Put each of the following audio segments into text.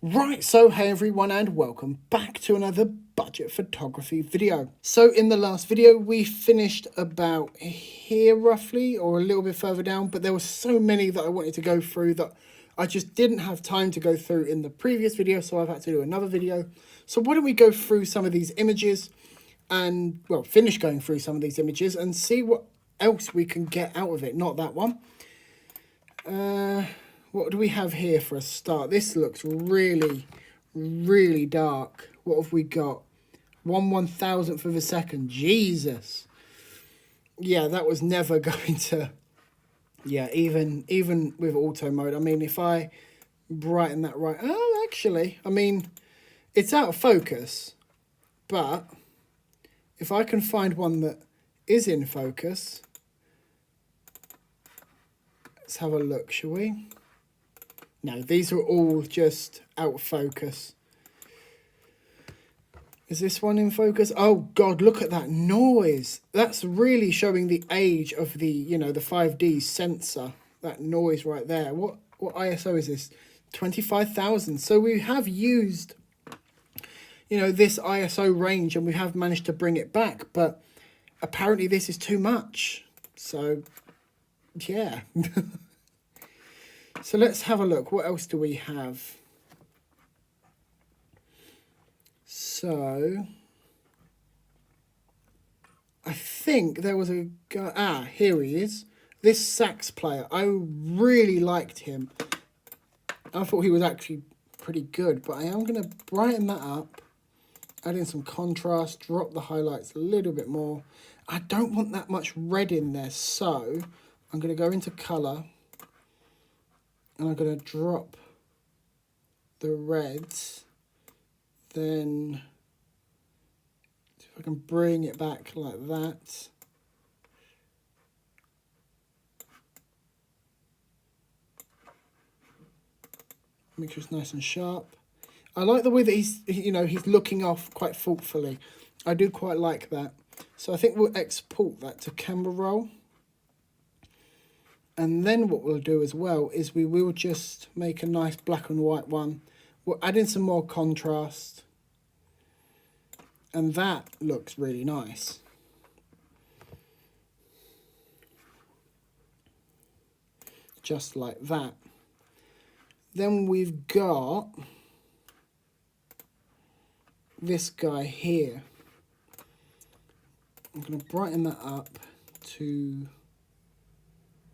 Right, so hey everyone and welcome back to another budget photography video. So in the last video we finished about here roughly, or a little bit further down, but there were so many that I wanted to go through that I just didn't have time to go through in the previous video, so I've had to do another video. So why don't we go through some of these images and, well, finish going through some of these images and see what else we can get out of it. Not that one. What do we have here for a start? This looks really, really dark. What have we got? 1/1000th of a second. Jesus. Yeah, that was never going to... Yeah, even with auto mode. I mean, if I brighten that right... Oh, actually, I mean, it's out of focus. But if I can find one that is in focus... Let's have a look, shall we? No, these are all just out of focus. Is this one in focus? Oh, God, look at that noise. That's really showing the age of the, the 5D sensor. That noise right there. What ISO is this? 25,000. So we have used, this ISO range and we have managed to bring it back. But apparently this is too much. So, yeah. So let's have a look. What else do we have? So, I think there was a guy... Ah, here he is. This sax player. I really liked him. I thought he was actually pretty good. But I am going to brighten that up. Add in some contrast. Drop the highlights a little bit more. I don't want that much red in there. So, I'm going to go into colour. And I'm going to drop the reds. Then, if I can bring it back like that. Make sure it's nice and sharp. I like the way that he's looking off quite thoughtfully. I do quite like that. So I think we'll export that to camera roll. And then what we'll do as well is we will just make a nice black and white one. We'll add in some more contrast. And that looks really nice. Just like that. Then we've got this guy here. I'm going to brighten that up to...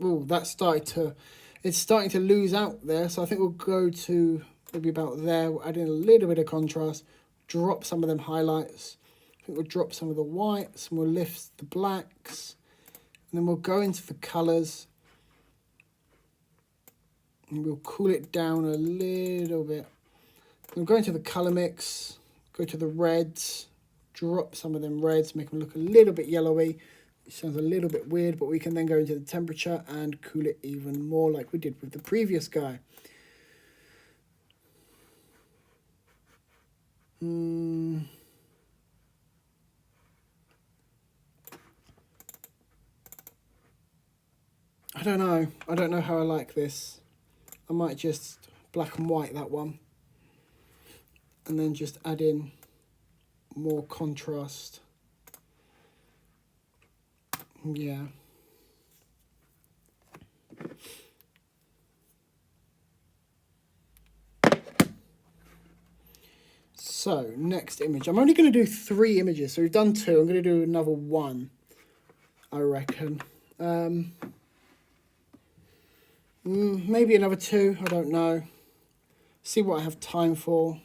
Oh, it's starting to lose out there. So I think we'll go to maybe about there. We'll add in a little bit of contrast, drop some of them highlights. I think we'll drop some of the whites and we'll lift the blacks. And then we'll go into the colours. And we'll cool it down a little bit. We'll go into the colour mix, go to the reds, drop some of them reds, make them look a little bit yellowy. It sounds a little bit weird, but we can then go into the temperature and cool it even more like we did with the previous guy. I don't know. I don't know how I like this. I might just black and white that one. And then just add in more contrast. Yeah. So, next image. I'm only going to do 3 images. So we've done 2. I'm going to do another 1, I reckon. Maybe another 2. I don't know. See what I have time for.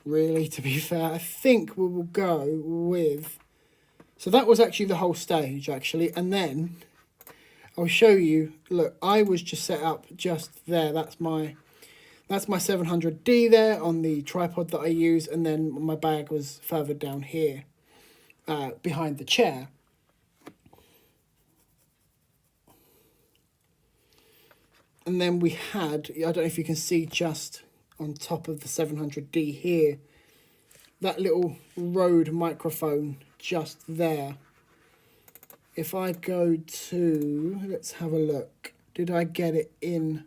Really, to be fair. I think we will go with... So that was actually the whole stage, actually. And then I'll show you. Look, I was just set up just there. That's my 700D there on the tripod that I use. And then my bag was further down here behind the chair. And then we had, I don't know if you can see just on top of the 700D here, that little Rode microphone just there. If I go to, let's have a look. Did I get it in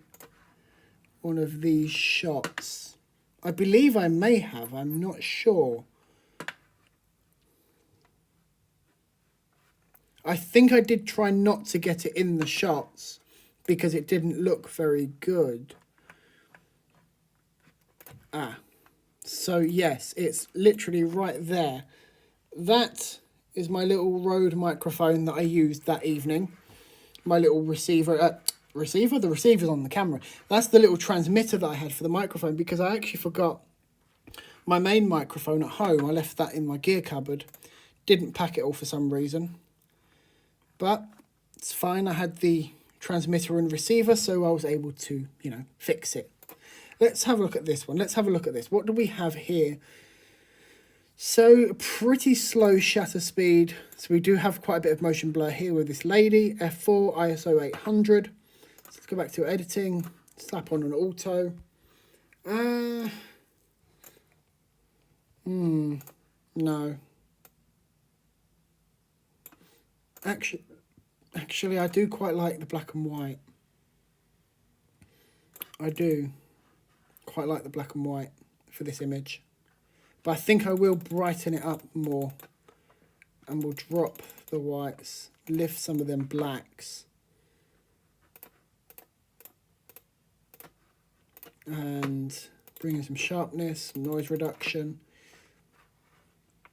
one of these shots. I believe I may have, I'm not sure. I think I did try not to get it in the shots because it didn't look very good. So yes, it's literally right there. That is my little Rode microphone that I used that evening. My little receiver, the receiver's on the camera. That's the little transmitter that I had for the microphone because I actually forgot my main microphone at home. I left that in my gear cupboard. Didn't pack it all for some reason. But it's fine. I had the transmitter and receiver, so I was able to, you know, fix it. Let's have a look at this one. Let's have a look at this. What do we have here? So, pretty slow shutter speed. So we do have quite a bit of motion blur here with this lady. F4, ISO 800. So let's go back to editing. Slap on an auto. No. Actually, I do quite like the black and white. I do quite like the black and white for this image. But I think I will brighten it up more. And we'll drop the whites, lift some of them blacks. And bring in some sharpness, some noise reduction.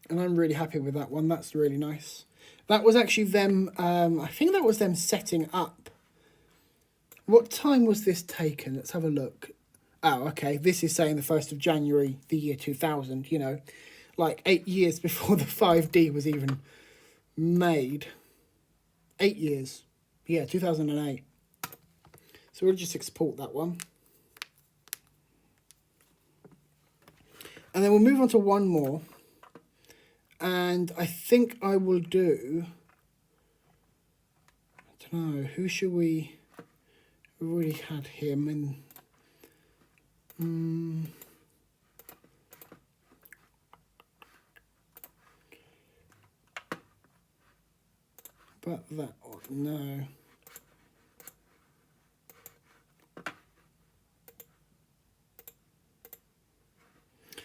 And I'm really happy with that one. That's really nice. That was actually them, I think that was them setting up. What time was this taken? Let's have a look. Oh, okay. This is saying the 1st of January, the year 2000, you know. Like 8 years before the 5D was even made. 8 years. Yeah, 2008. So we'll just export that one. And then we'll move on to one more. And I think I will do, I don't know, who should we, we already had him in, but that one, no.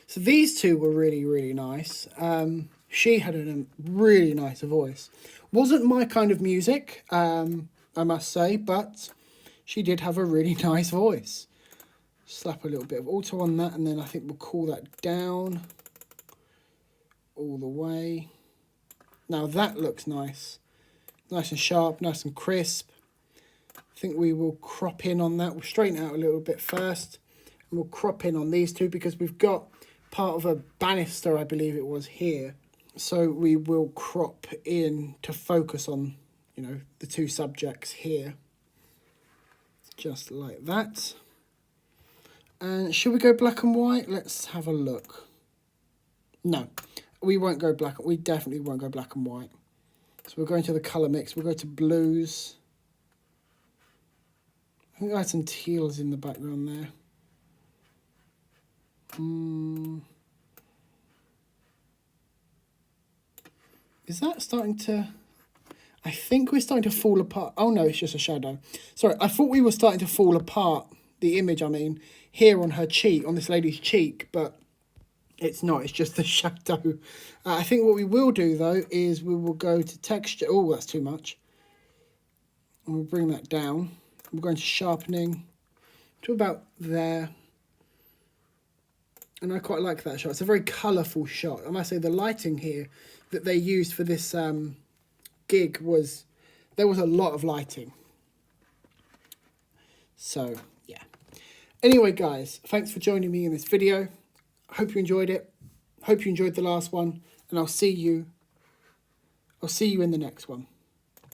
So these two were really, really nice. She had a really nice voice. Wasn't my kind of music, I must say, but she did have a really nice voice. Slap a little bit of auto on that, and then I think we'll cool that down all the way. Now that looks nice. Nice and sharp, nice and crisp. I think we will crop in on that. We'll straighten out a little bit first. And we'll crop in on these two because we've got part of a banister, I believe it was, here. So we will crop in to focus on, you know, the two subjects here. Just like that. And should we go black and white? Let's have a look. No, we won't go black. We definitely won't go black and white. So we're going to the colour mix. We'll go to blues. I think I had some teals in the background there. Is that starting to... I think we're starting to fall apart. Oh no, it's just a shadow. Sorry, I thought we were starting to fall apart. The image, I mean, here on her cheek, on this lady's cheek, but it's not. It's just the shadow. I think what we will do, though, is we will go to texture. Oh, that's too much. And we'll bring that down. We're going to sharpening to about there. And I quite like that shot. It's a very colourful shot. I must say the lighting here that they used for this gig was... There was a lot of lighting. So, yeah. Anyway, guys, thanks for joining me in this video. Hope you enjoyed it. Hope you enjoyed the last one. And I'll see you in the next one.